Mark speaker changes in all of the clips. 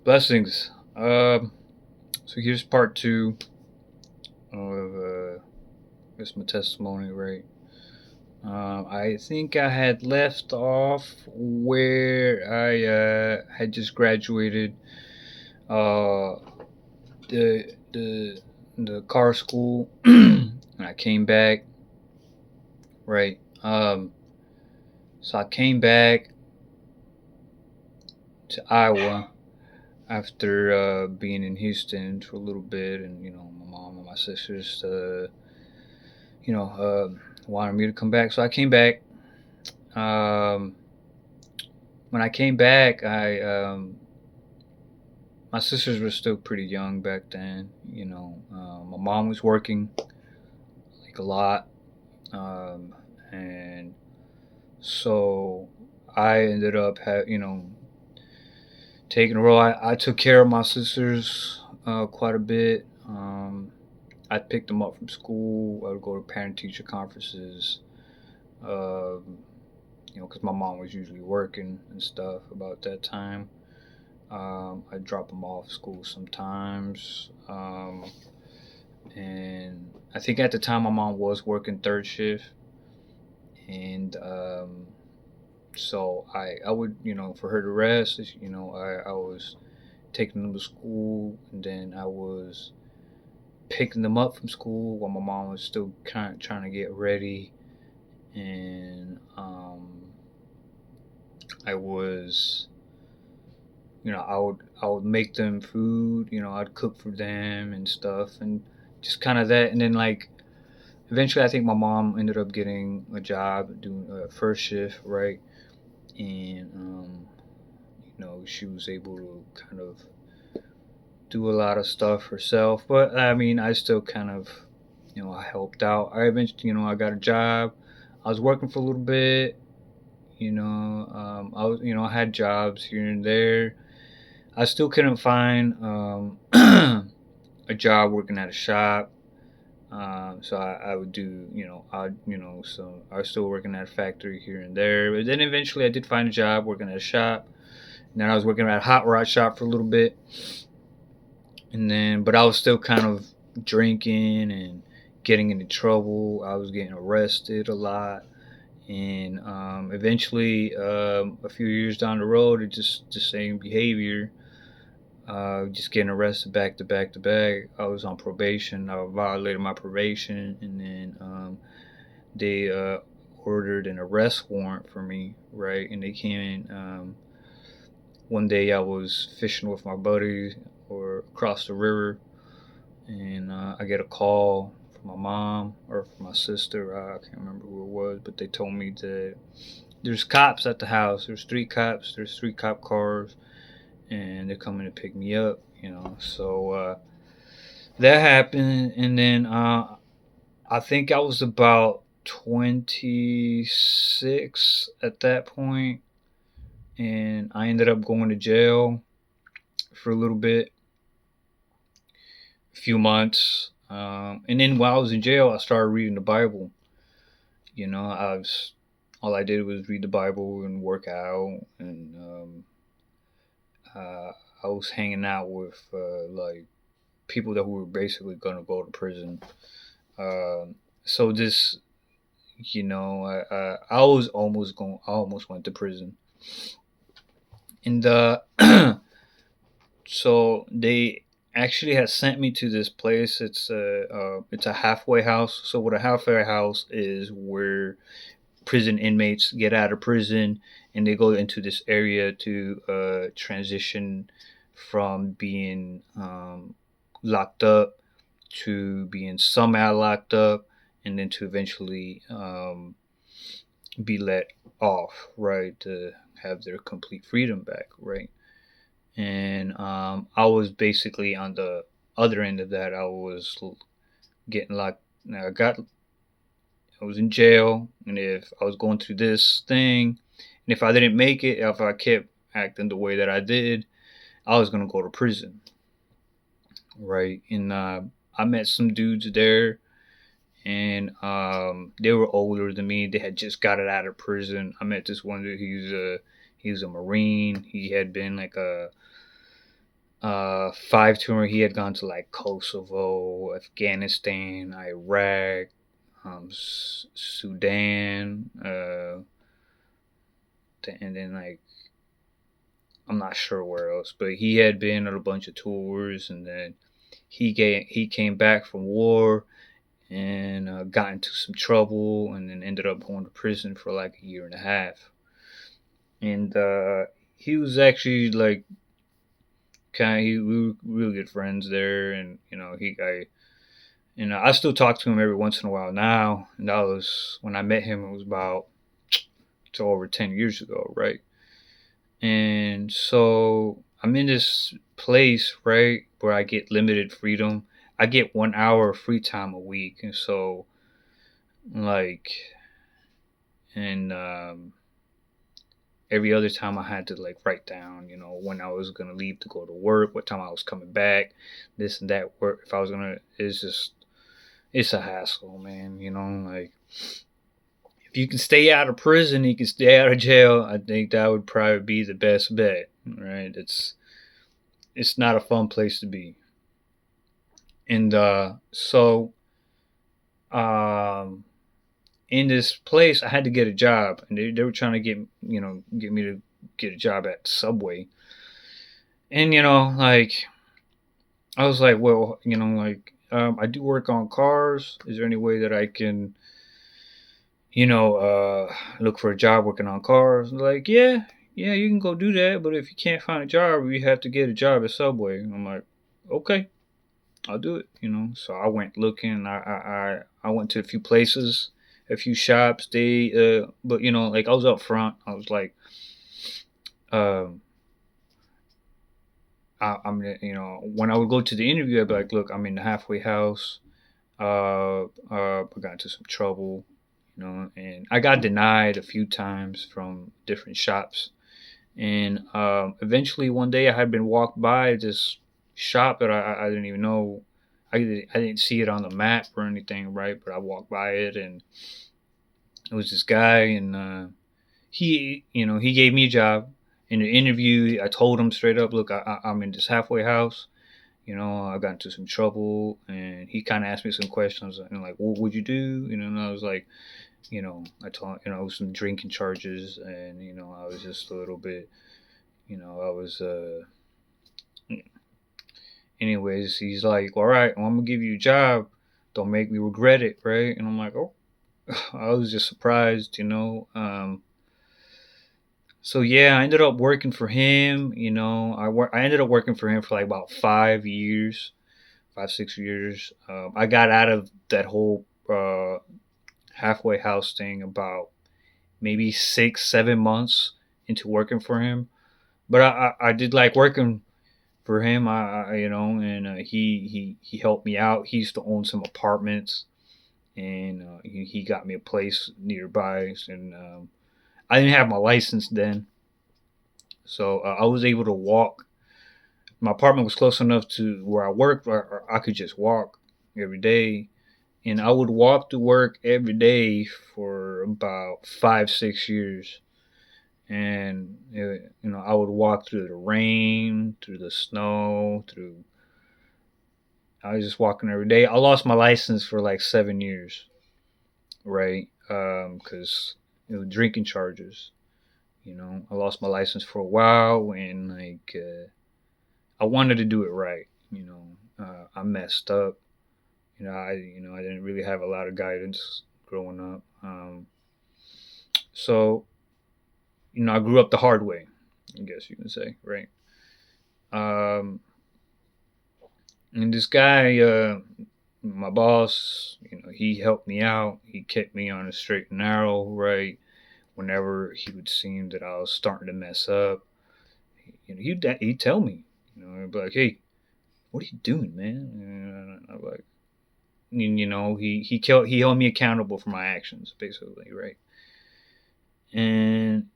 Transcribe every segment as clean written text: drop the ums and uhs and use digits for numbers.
Speaker 1: Blessings. So here's part two of this my testimony, right? I think I had left off where I had just graduated uh, the car school, and I came back, right? So I came back to Iowa after being in Houston for a little bit, and my mom and my sisters, you know, wanted me to come back, so I came back. Um, when I came back, I my sisters were still pretty young back then. My mom was working like a lot, um, and so I ended up taking a role. I took care of my sisters quite a bit. I picked them up from school. I would go to parent teacher conferences. Um, because my mom was usually working and stuff about that time. I'd drop them off school sometimes. And I think at the time my mom was working third shift. And so I would, for her to rest, I was taking them to school, and then I was picking them up from school while my mom was still kind of trying to get ready. And I was, I would make them food. I'd cook for them and stuff, and just kind of that. And then like eventually, I think my mom ended up getting a job doing first shift, right? And she was able to kind of do a lot of stuff herself. But I mean, I still kind of, I helped out. I eventually, I got a job. I was working for a little bit. I was, I had jobs here and there. I still couldn't find a job working at a shop. So I would do, so I was still working at a factory here and there. But then eventually I did find a job working at a shop. And then I was working at a hot rod shop for a little bit. And then, but I was still kind of drinking and getting into trouble. I was getting arrested a lot. And eventually, a few years down the road, it just the same behavior, just getting arrested back to back to back. I was on probation. I violated my probation, and then they ordered an arrest warrant for me, right? And they came in. One day I was fishing with my buddy or across the river, and I get a call from my mom or from my sister. I can't remember who it was, but they told me that there's cops at the house. There's three cops. There's three cop cars, and they're coming to pick me up. So that happened, and then I think I was about 26 at that point, and I ended up going to jail for a little bit, a few months. And then while I was in jail, I started reading the Bible. I was all I did was read the Bible and work out, and I was hanging out with like people that were basically gonna go to prison. So this, I was almost going. I almost went to prison, and so they actually had sent me to this place. It's a halfway house. So what a halfway house is, where prison inmates get out of prison and they go into this area to transition from being locked up to being somehow locked up, and then to eventually be let off, right, to have their complete freedom back, right. And I was basically on the other end of that. I was getting locked. Now I was in jail, and if I was going through this thing, and if I didn't make it, if I kept acting the way that I did, I was gonna go to prison, right? And I met some dudes there, and they were older than me. They had just got it out of prison. I met this one dude. He was a Marine. He had been like a, Five tour. He had gone to like Kosovo, Afghanistan, Iraq, Sudan, and then like I'm not sure where else, but he had been on a bunch of tours, and then he came back from war and got into some trouble, and then ended up going to prison for like a year and a half. And he was actually like we were really good friends there, and I still talk to him every once in a while now. And that was when I met him. It was about over 10 years ago, right? And so I'm in this place, right, where I get limited freedom. I get 1 hour of free time a week, and so like, and every other time I had to like write down, when I was gonna leave to go to work, what time I was coming back, this and that work. If I was gonna, it's a hassle, man. Like if you can stay out of prison, you can stay out of jail. I think that would probably be the best bet, right? It's not a fun place to be. And so um, in this place, I had to get a job, and they were trying to get me to get a job at Subway. And like I was like, well, like I do work on cars. Is there any way that I can, look for a job working on cars? Like, yeah, yeah, you can go do that, but if you can't find a job, you have to get a job at Subway. And I'm like, okay, I'll do it. So I went looking. I went to a few places, a few shops. But like I was up front. I was like, um, I'm, when I would go to the interview, I'd be like, look, I'm in the halfway house. I got into some trouble, and I got denied a few times from different shops. And eventually, one day, I had been walked by this shop that I didn't even know. I didn't see it on the map or anything, right? But I walked by it, and it was this guy, and he gave me a job. In the interview, I told him straight up, look, I'm in this halfway house. I got into some trouble, and he kind of asked me some questions, and like, what would you do? And I was like, I told it was some drinking charges, and I was just a little bit, I was. Anyways, he's like, all right, well, I'm gonna give you a job. Don't make me regret it, right? And I'm like, oh, I was just surprised. So yeah, I ended up working for him. I ended up working for him for like about 5 years, 5 6 years. I got out of that whole halfway house thing about maybe 6 7 months into working for him. But I did like working for him. And he helped me out. He used to own some apartments, and he got me a place nearby. And I didn't have my license then, so I was able to walk. My apartment was close enough to where I worked, or I could just walk every day. And I would walk to work every day for about 5 6 years. And I would walk through the rain, through the snow, through. I was just walking every day. I lost my license for like 7 years, right? Because drinking charges. I lost my license for a while, and like I wanted to do it right. I messed up. I didn't really have a lot of guidance growing up. So I grew up the hard way, I guess you can say, right? Um, and this guy, my boss, he helped me out. He kept me on a straight and narrow, right? Whenever he would seem that I was starting to mess up, he'd tell me, he'd be like, "Hey, what are you doing, man?" And I'm like, he held me accountable for my actions, basically, right? And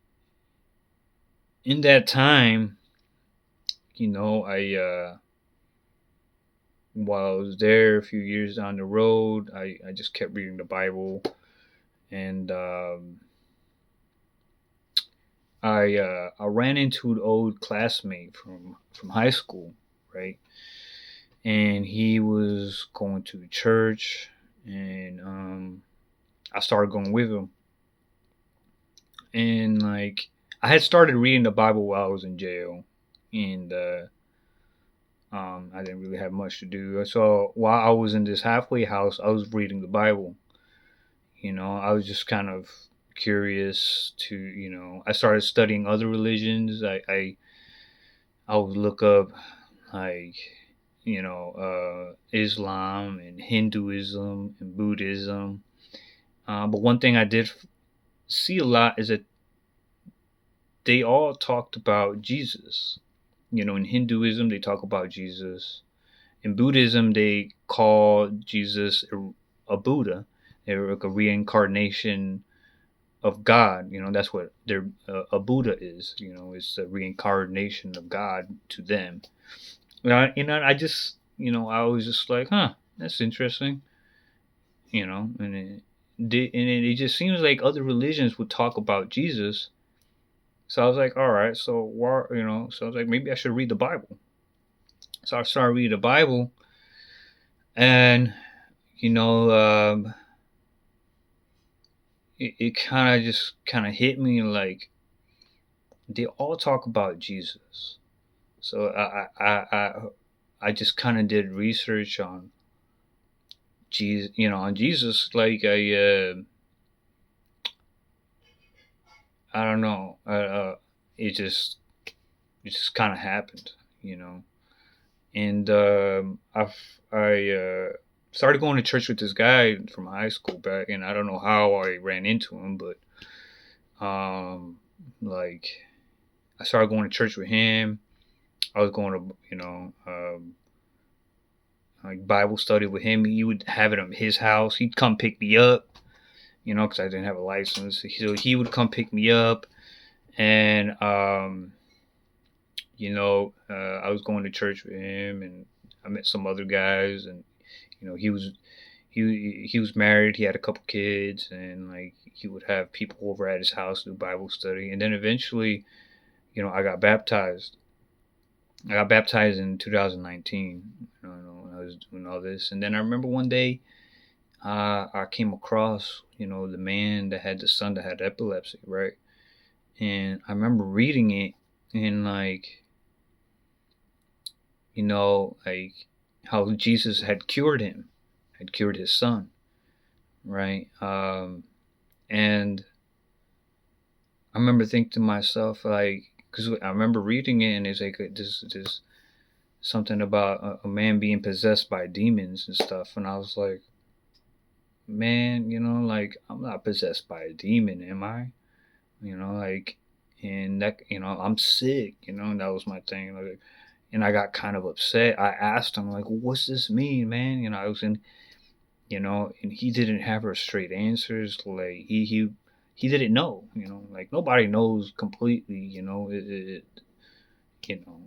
Speaker 1: in that time, I while I was there a few years down the road, I just kept reading the Bible, and I ran into an old classmate from high school, right? And he was going to church, and I started going with him. And like, I had started reading the Bible while I was in jail, and I didn't really have much to do. So while I was in this halfway house, I was reading the Bible. I was just kind of curious to, I started studying other religions. I would look up, like, Islam and Hinduism and Buddhism. But one thing I did see a lot is that they all talked about Jesus. In Hinduism, they talk about Jesus. In Buddhism, they call Jesus a Buddha. They're like a reincarnation of God. That's what a Buddha is. It's a reincarnation of God to them. I just, I was just like, huh, that's interesting. And it just seems like other religions would talk about Jesus. So I was like, all right, so why, so I was like, maybe I should read the Bible. So I started reading the Bible, and you know, it kind of just kind of hit me like they all talk about Jesus. So I just kind of did research on Jesus, on Jesus. Like I don't know, it just kind of happened, you know. And I started going to church with this guy from high school back, and I don't know how I ran into him, but like I started going to church with him. I was going to like Bible study with him. He would have it at his house. He'd come pick me up, because I didn't have a license. So he would come pick me up, and I was going to church with him, and I met some other guys, and he was he was married. He had a couple kids, and like he would have people over at his house do Bible study, and then eventually, I got baptized. I got baptized in 2019. When I was doing all this, and then I remember one day I came across the man that had the son that had epilepsy, right? And I remember reading it, and like like how Jesus had cured him, had cured his son, right? And I remember thinking to myself, like, because I remember reading it, and it's like this something about a man being possessed by demons and stuff, and I was like, man, like I'm not possessed by a demon, am I? Like, and that, I'm sick, and that was my thing, like, and I got kind of upset. I asked him, like, what's this mean, man? I was in, and he didn't have her straight answers. Like he didn't know, like nobody knows completely,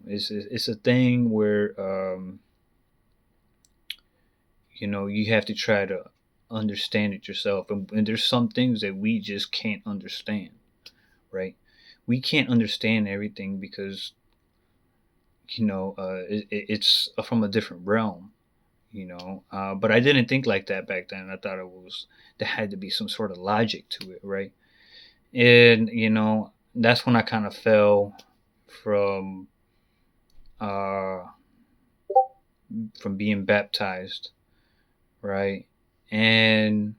Speaker 1: it's a thing where, you have to try to understand it yourself. And there's some things that we just can't understand, right? We can't understand everything because, it's from a different realm, but I didn't think like that back then. I thought there had to be some sort of logic to it, right? And that's when I kind of fell from uh from being baptized, right? And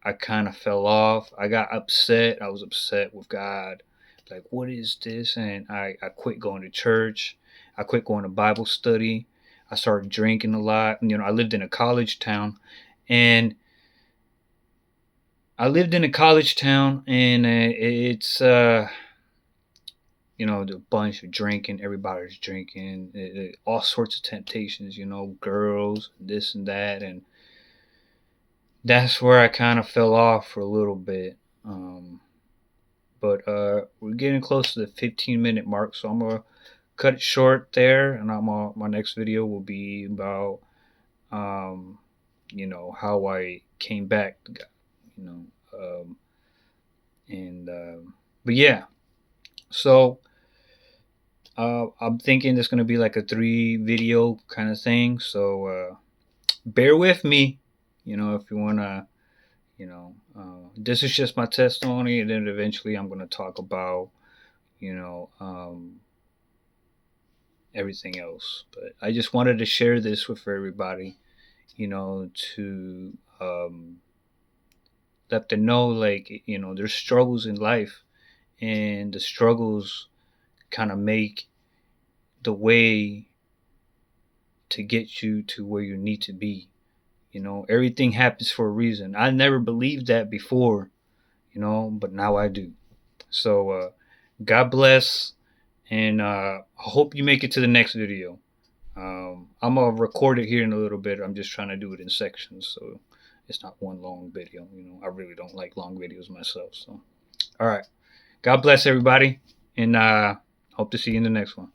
Speaker 1: I kind of fell off. I got upset. I was upset with God. Like, what is this? And I quit going to church. I quit going to Bible study. I started drinking a lot. I lived in a college town, and it's the bunch of drinking. Everybody's drinking. All sorts of temptations. Girls, this and that, and that's where I kind of fell off for a little bit. But we're getting close to the 15-minute mark, so I'm gonna cut it short there, and my next video will be about how I came back, you know, um, and but yeah, so I'm thinking it's gonna be like a 3 video kind of thing. So bear with me. If you wanna, this is just my testimony, and then eventually I'm gonna talk about, you know, um, everything else. But I just wanted to share this with everybody, to let them know, like, there's struggles in life, and the struggles kind of make the way to get you to where you need to be. Everything happens for a reason. I never believed that before, but now I do. So, God bless, and I hope you make it to the next video. I'm gonna record it here in a little bit. I'm just trying to do it in sections, so it's not one long video. I really don't like long videos myself. So, all right. God bless everybody, and hope to see you in the next one.